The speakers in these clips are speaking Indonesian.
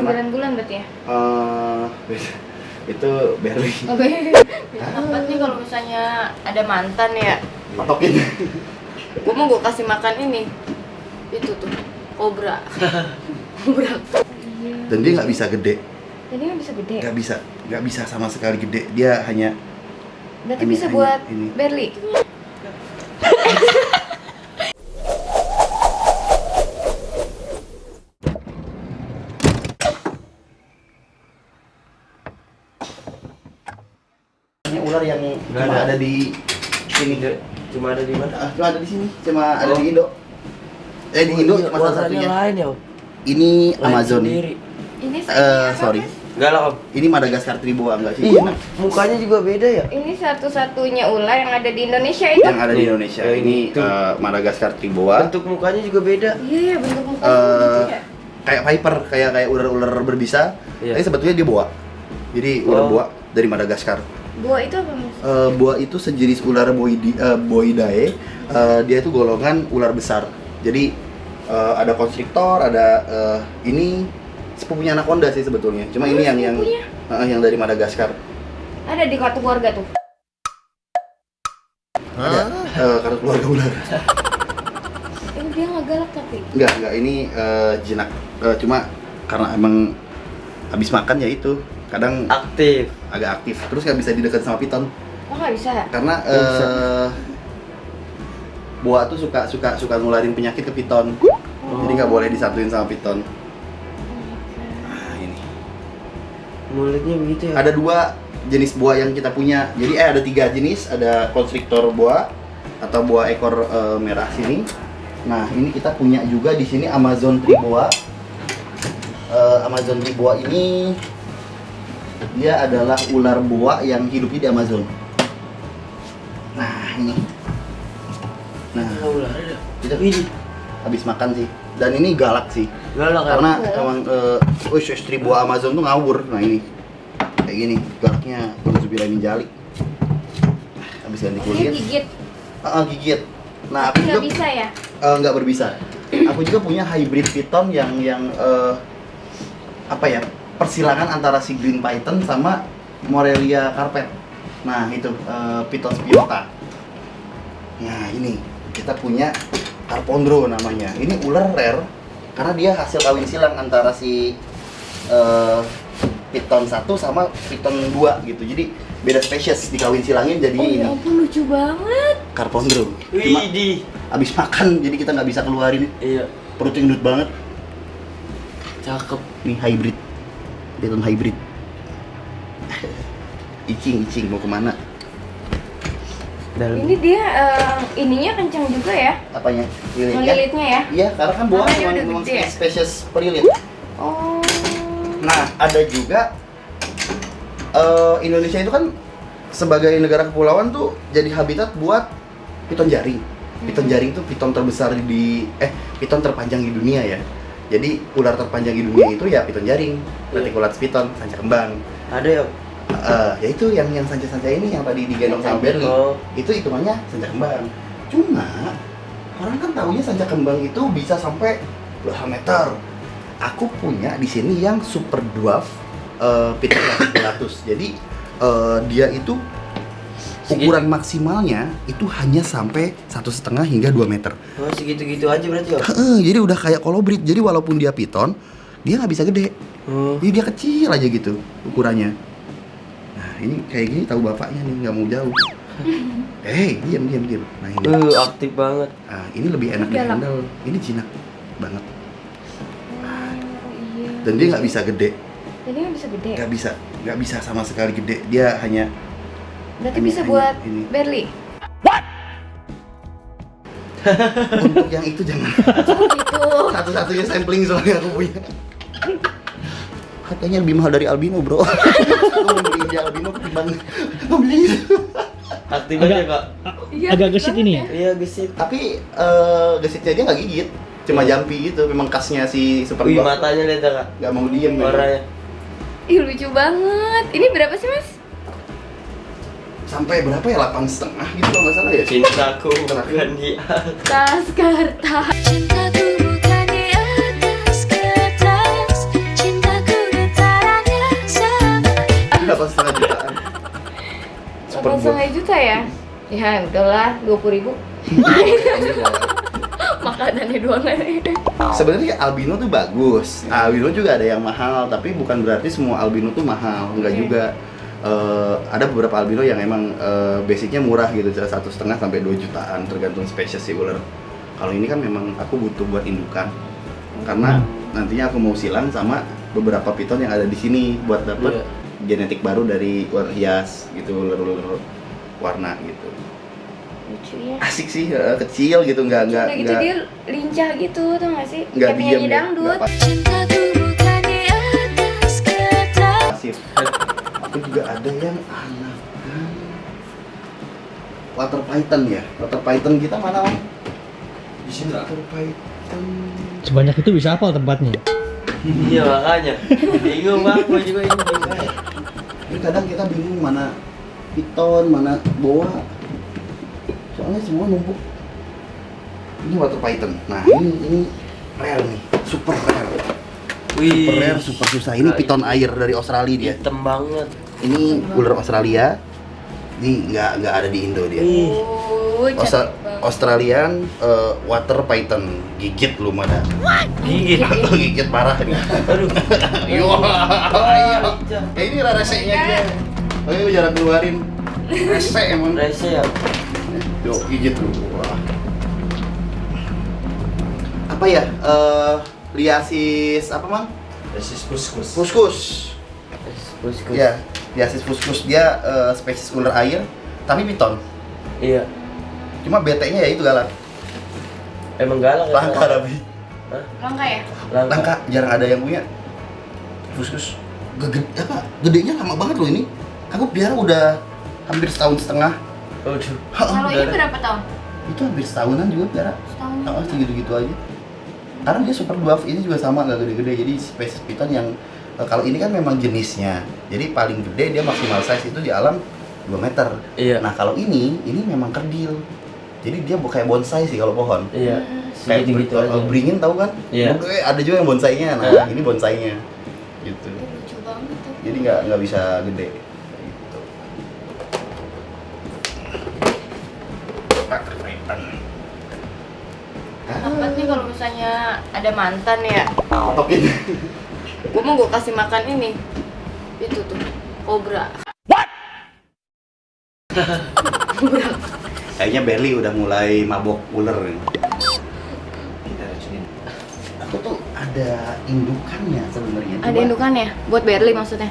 karena 9 bulan berarti ya? itu Berli. Oh, Tempat nih kalau misalnya ada mantan ya, Patokin. gue mau gue kasih makan ini. Itu tuh, kobra. Kobra. Dan dia nggak bisa gede. Jadi nggak bisa gede. Nggak bisa sama sekali gede. Dia hanya Berarti bisa buat ini. Berli. Ini ular yang cuma ada di sini. Cuma ada di mana? Cuma ada di sini. Cuma ada di Indo. Di Indo cuma salah satunya. Lain ya, Ini lain Amazon. sendiri. Ini Sorry. Enggak lah, Om. Ini Madagaskar Triboa enggak sih? Iya, mukanya juga beda ya? Ini satu-satunya ular yang ada di Indonesia itu. Yang ada di Indonesia. Ya, Ini itu. Madagaskar Triboa. Bentuk mukanya juga beda. Iya, bentuk mukanya gitu ya. Kayak viper, kayak ular-ular berbisa. Iya. Tapi sebetulnya dia boa. Jadi ular Oh. boa dari Madagaskar. Buah itu apa, Mas? Boa itu sejenis ular boidae. Dia itu golongan ular besar. Jadi ada konstriktor, ada ini sepupunya anaconda sih sebetulnya. Cuma ini yang dari Madagaskar. Ada di kartu keluarga tuh. Ada kartu keluarga ular. Ini dia nggak galak tapi. Enggak, ini jinak. Cuma karena emang habis makan ya itu kadang Aktif. agak aktif. Terus nggak bisa didekat sama piton Oh, nggak bisa. karena boa tuh suka nularin penyakit ke piton. Jadi nggak boleh disatuin sama piton. Nah, ini. Mulutnya begitu ya? Ada 2 jenis boa yang kita punya. Jadi ada 3 jenis, ada konstriktor boa atau boa ekor merah sini. Nah, ini kita punya juga di sini Amazon Triboa. Amazon Triboa ini dia adalah ular boa yang hidupnya di Amazon. Nah, ini. Nah, ular ada. kita habis makan sih. Dan ini galak sih. Galak kan? Karena emang Triboa Amazon tuh ngawur. Nah, ini kayak gini, galaknya Nauzubillah min dzalik. Habis ganti Dia kulit. gigit. Gigit. Nah, aku Tapi nggak juga bisa ya? nggak berbisa. Aku juga punya hybrid piton yang apa ya, persilangan antara si green python sama Morelia carpet. Nah, itu piton spiota. Nah, ini kita punya Carpondro namanya. Ini ular rare karena dia hasil kawin silang antara si piton 1 sama piton 2 gitu. Jadi beda spesies dikawin silangin jadi Oh ini ya ampun, lucu banget. Carpondro. Cuma Widih. abis makan jadi kita nggak bisa keluarin. Iya. Perutnya gendut banget. Cakep. Nih hybrid, piton hybrid. Icing mau kemana? Ini dia ininya kencang juga ya? Apanya? Lilitnya? Ngelilitnya ya? Iya, karena kan boa Karena dia udah memang gede ya? spesies pelilit. Oh. Nah, ada juga Indonesia itu kan sebagai negara kepulauan tuh jadi habitat buat piton jaring. Piton jaring itu piton terbesar piton terpanjang di dunia ya. Jadi ular terpanjang di dunia itu ya piton jaring, reticulatus piton, sanca kembang. Ada ya? Ya itu yang sanca-sanca ini yang tadi digendong sama Berli. Oh. Itu hitungannya sanca kembang. Cuma orang kan taunya sanca kembang itu bisa sampai puluhan meter. Aku punya di sini yang super dwarf piton reticulatus. Jadi dia itu ukuran maksimalnya itu hanya sampai 1,5 hingga 2 meter. Oh, segitu-gitu aja berarti ya? Jadi udah kayak kolobrit. Jadi walaupun dia piton, dia nggak bisa gede. Jadi dia kecil aja gitu ukurannya. Nah, ini kayak gini tahu bapaknya nih, nggak mau jauh. Diam. Nah, ini. Aktif banget. Nah, ini lebih enak di handle. Ini jinak banget. Iya. Dan dia nggak bisa gede. Jadi nggak bisa gede. Nggak bisa sama sekali gede. Dia hanya Berarti bisa buat ini. Berli. Untuk yang itu jangan. Oh gitu. Satu-satunya sampling soalnya aku punya. Harganya lebih mahal dari albino, bro. Aku mau beli dia albino ketimbang beli. Aktif aja, Kak. Iya, Agak gesit banget ini ya. Iya, gesit. Tapi gesitnya dia nggak gigit, cuma jampi gitu. Memang khasnya si super Wih, dwarf. matanya lihat Kak. Nggak mau diem. memang. Warnanya. Ih, lucu banget. Ini berapa sih, Mas? Sampai berapa ya? 8,5 gitu kalau nggak salah ya. Cintaku bukan di Tas kertas. Cintaku bukan di atas kertas, cintaku 1,5 juta ya? Ya udahlah, 20.000. Makanannya doang aja. Sebenarnya albino tuh bagus. Albino juga ada yang mahal, tapi bukan berarti semua albino tuh mahal, enggak Oke. juga. Ada beberapa albino yang emang basicnya murah gitu, 1,5 sampai 2 jutaan tergantung spesies si ular. Kalau ini kan memang aku butuh buat indukan, karena nantinya aku mau silang sama beberapa piton yang ada di sini buat dapet genetik baru dari ular hias gitu, ular-ular warna gitu. Lucu ya. Asik sih, kecil gitu, Udah gitu nggak dia lincah gitu, tau gak sih? nggak Kayak diem penyanyi ya, dangdut. nggak pasif. Aku juga ada yang anakan water python ya. Water python kita mana, Om? Di sini lah. Water python. Sebanyak itu bisa apa tempatnya? Iya makanya. Bingung bang, gue juga ini bingung. Ini kadang kita bingung mana piton, mana boa. Soalnya semua numpuk. Ini water python. Nah, ini rare nih, super rare. Super rare, super susah. Ini piton air dari Australia dia. Hitam banget. Ini ular Australia. Ini nggak ada di Indo dia. Cantik banget. Australian water python, gigit lu mana? Gigit. Gigit parah nih. Aduh. Yo, ini resenya dia. Ayo jarang keluarin. Rese emang. Rese ya. Yo, gigit lu. Wah. Apa ya? Liasis apa, Mang? Resis kuskus. Fuskus. Kuskus. Ya, liasis fuskus dia spesies ular air, tapi piton. Iya. Cuma BT-nya ya itu galak. Emang galak ya? Langka tapi. Hah? Langka ya? Langka, jarang ada yang punya. Fuskus. Gedenya lama banget loh ini. Aku biar udah hampir setahun setengah. Waduh. Kalau ini berapa tahun? Itu hampir setahunan juga biar. Setahun. Segitu-gitu aja. Karena dia super dwarf ini juga sama, nggak gede-gede. Jadi spesies piton yang kalau ini kan memang jenisnya. Jadi paling gede dia maksimal size itu di alam 2 meter. Iya. Nah kalau ini memang kerdil. Jadi dia kayak bonsai sih kalau pohon. Iya. Kayak Segitu-gitu aja. beringin tahu kan? Iya. Gede, ada juga yang bonsainya. Nah, ini bonsainya. Gitu. Ini lucu banget tuh. Jadi nggak bisa gede. Gitu. Dapat nih kalau misalnya ada mantan ya. Tokin. Gue mau gue kasih makan ini. Itu tuh, kobra. Kayaknya Berli udah mulai mabok ular nih. Kita racunin. Aku tuh ada indukannya sebenarnya. Ada indukannya? Buat Berli maksudnya?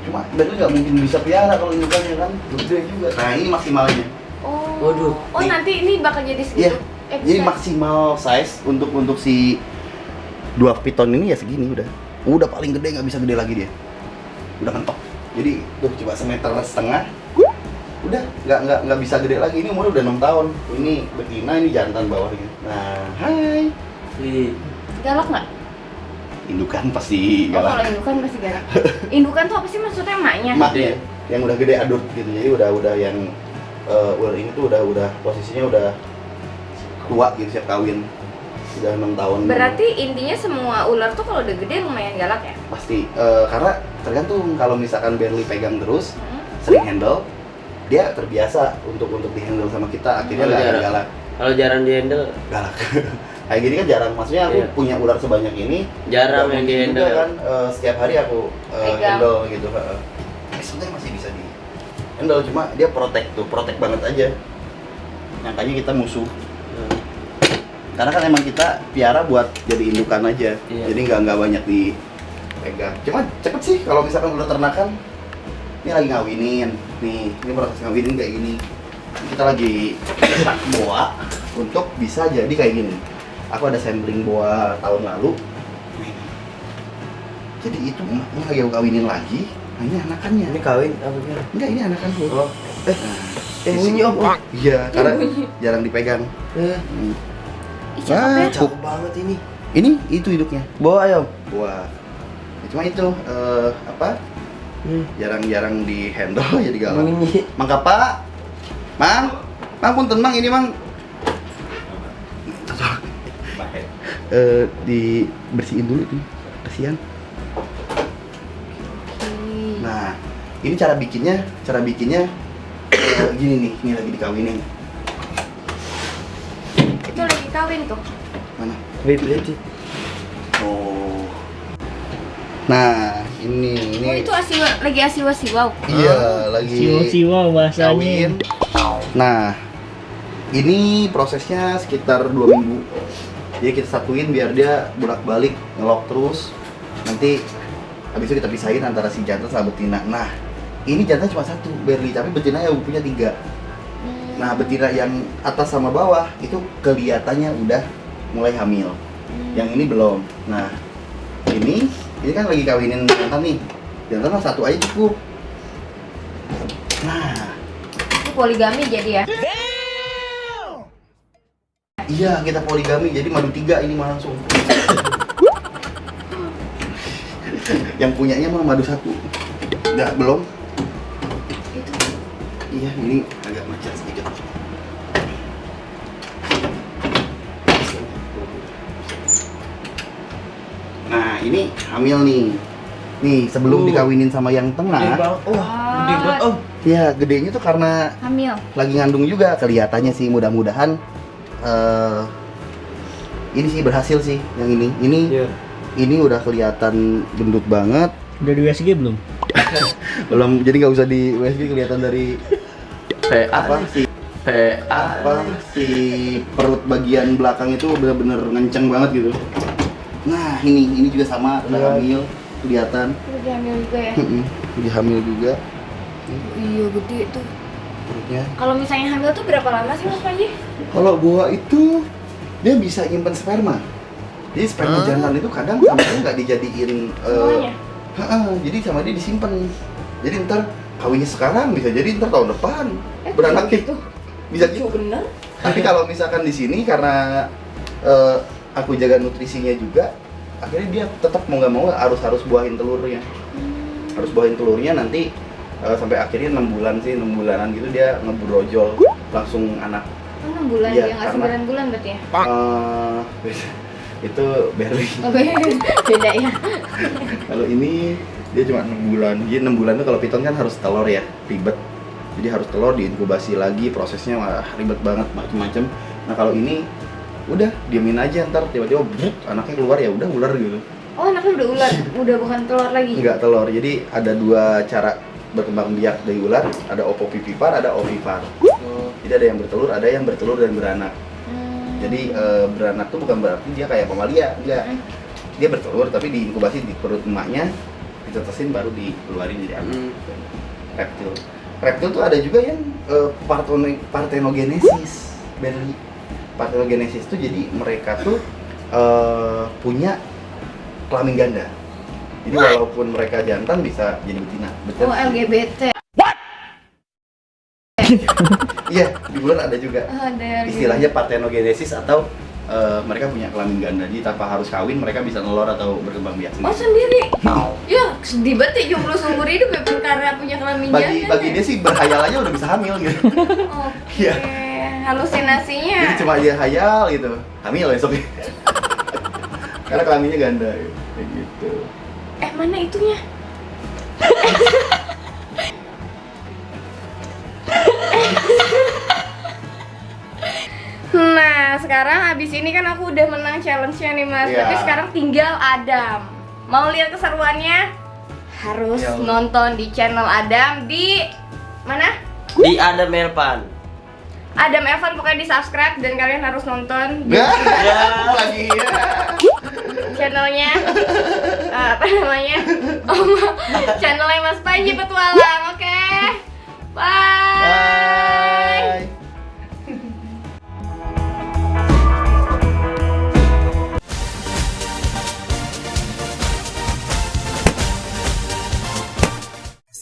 Cuma Berli nggak mungkin bisa piara kalau indukannya kan gede juga. Nah ini maksimalnya. Oh. Waduh. Oh Nih. nanti ini bakal jadi Iya. segitu? Jadi bisa. maksimal size untuk si dwarf piton ini ya segini udah. Udah paling gede, nggak bisa gede lagi dia. Udah mentok. Jadi tuh coba 1,5 meter. Udah nggak bisa gede lagi. Ini umurnya udah 6 tahun. Ini betina, ini jantan bawahnya. Nah, hai. Di Galak nggak? Indukan pasti Oh, kalau galak. indukan pasti galak. Indukan tuh apa sih maksudnya emaknya? Maknya yang udah gede adult gitu. Jadi udah yang ular ini tuh udah posisinya udah tua gitu, siap kawin. Udah 6 tahun. Berarti intinya semua ular tuh kalau udah gede lumayan galak ya? Pasti karena tergantung kalau misalkan Berli pegang terus Hmm? sering handle, dia terbiasa untuk di handle sama kita, akhirnya nggak akan galak. kalau jarang di handle, Galak. Kayak gini kan jarang, maksudnya aku Iya. punya ular sebanyak ini jarang nggak yang di mungkin juga handle. kan setiap hari aku Pegang. handle gitu. Sebenarnya masih bisa di handle, cuma dia protect banget aja. Makanya kita musuh. Karena kan emang kita piara buat jadi indukan aja, Iya. jadi nggak banyak dipegang. Cuma cepet sih kalau misalkan udah ternakan. Ini lagi ngawinin, nih ini proses ngawinin kayak gini. Kita lagi cetak boa untuk bisa jadi kayak gini. Aku ada sampling boa tahun lalu. Nah, ini. Jadi itu emaknya lagi aku kawinin lagi. Nah ini anakannya. Ini kawin apa gimana? Enggak, ini anakanku. Oh. Bunyi om. Iya, karena jarang dipegang. Hmm. Ih, cakep ya. Cakep banget ini. Ini itu hidupnya. Bawa ayam. Wah. Ya, cuma itu apa? Jarang-jarang di handle jadi galak. Bunyi. Mang Kapa. Mang. Mang punten Mang ini Mang. Dibersihin dulu itu. Kasihan. Ih, Nah, ini cara bikinnya gini nih, ini lagi dikawinin. Itu lagi kawin tuh. Mana? Wait, lihat sih. Oh. Nah, ini Oh itu lagi asiwa-siwau. iya lagi Siwa bahasanya. kawin. Nah, ini prosesnya sekitar 2 minggu. Jadi kita satuin biar dia bolak-balik ngelok terus. Nanti habis itu kita pisahin antara si jantan sama betina. Nah, ini jantan cuma satu, Berli, tapi betina yang punya 3. Nah, betina yang atas sama bawah itu kelihatannya udah mulai hamil. Yang ini belum. Nah, ini kan lagi kawinin jantan nih. Jantan mah 1 aja cukup. Nah, Ini poligami jadi ya. iya kita poligami jadi madu 3 ini mah langsung. Yang punyanya mah madu 1. Enggak, belum. Itu. Iya, ini agak macet sedikit. Nah, ini hamil nih. Nih, sebelum dikawinin sama yang Gede tengah. banget. Oh, gede banget. Oh. Ya, gedenya tuh karena Hamil. lagi ngandung juga kelihatannya sih, mudah-mudahan ini sih berhasil sih yang ini. Iya. Ini udah kelihatan gendut banget. Udah di USG belum? Belum, jadi nggak usah di USG kelihatan dari PA apa nih. sih? PA. Si perut bagian belakang itu bener-bener ngenceng banget gitu. Nah, ini juga sama udah Iya. hamil, kelihatan. Lagi hamil juga ya. Udah hamil juga Iya gede tuh. perutnya. Kalau misalnya hamil tuh berapa lama sih Mas Panji? Kalau gua itu dia bisa nyimpen sperma. Jadi sperma jantan itu kadang sama dia nggak dijadiin Semuanya. jadi sama dia disimpan. Jadi ntar kawinnya sekarang bisa jadi ntar tahun depan beranak gitu. bisa gitu. Bener. Tapi kalau misalkan di sini karena aku jaga nutrisinya juga, akhirnya dia tetap mau nggak mau harus buahin telurnya. Harus buahin telurnya nanti sampai akhirnya 6 bulan sih, 6 bulanan gitu dia ngebrojol langsung anak. 6 bulan Iya, dia nggak karena- 9 bulan berarti ya? Itu Berli. Oh, beda ya. Kalau ini dia cuma 6 bulan. Jadi 6 bulan tuh kalau piton kan harus telur ya, ribet. Jadi harus telur diinkubasi lagi, prosesnya wah ribet banget macem-macem. Nah kalau ini udah diemin aja, ntar tiba-tiba brut, anaknya keluar ya udah ular gitu. Oh anaknya udah ular, udah bukan telur lagi. Enggak telur. Jadi ada 2 cara berkembang biak dari ular, ada ovovivipar, ada ovipar. Jadi ada yang bertelur dan beranak. Jadi beranak tuh bukan berarti dia kayak mamalia, enggak. Dia bertelur tapi diinkubasi di perut emaknya, ditetesin baru dikeluarin jadi anak. Reptil. Reptil tuh ada juga yang parthenogenesis. Berli. Parthenogenesis tuh jadi mereka tuh punya kelamin ganda. Jadi walaupun mereka jantan bisa jadi betina. Betul. Oh LGBT. Iya, di ular ada juga. Ada Istilahnya parthenogenesis atau mereka punya kelamin ganda. Jadi tanpa harus kawin mereka bisa nelor atau berkembang biak Oh sendiri. sendiri? Ya sedih banget ya jomblo seumur hidup ya karena punya kelamin jantan. Bagi dia sih berhayal aja udah bisa hamil gitu. Oke, Iya. halusinasinya. Jadi cuma dia hayal gitu, hamil besoknya. Karena kelaminnya ganda kayak gitu. Mana itunya? Nah, sekarang abis ini kan aku udah menang challenge-nya nih Mas. Iya. Tapi sekarang tinggal Adam. Mau lihat keseruannya? Harus Ya Allah. nonton di channel Adam di mana? Di Adam Elvan. Adam Evan, pokoknya di subscribe dan kalian harus nonton di Lagi ya. channelnya apa namanya? Channelnya Mas Panji Petualang. Oke. Bye. Bye.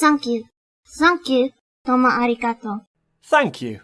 Thank you. Thank you. どうもありがとう。 Thank you.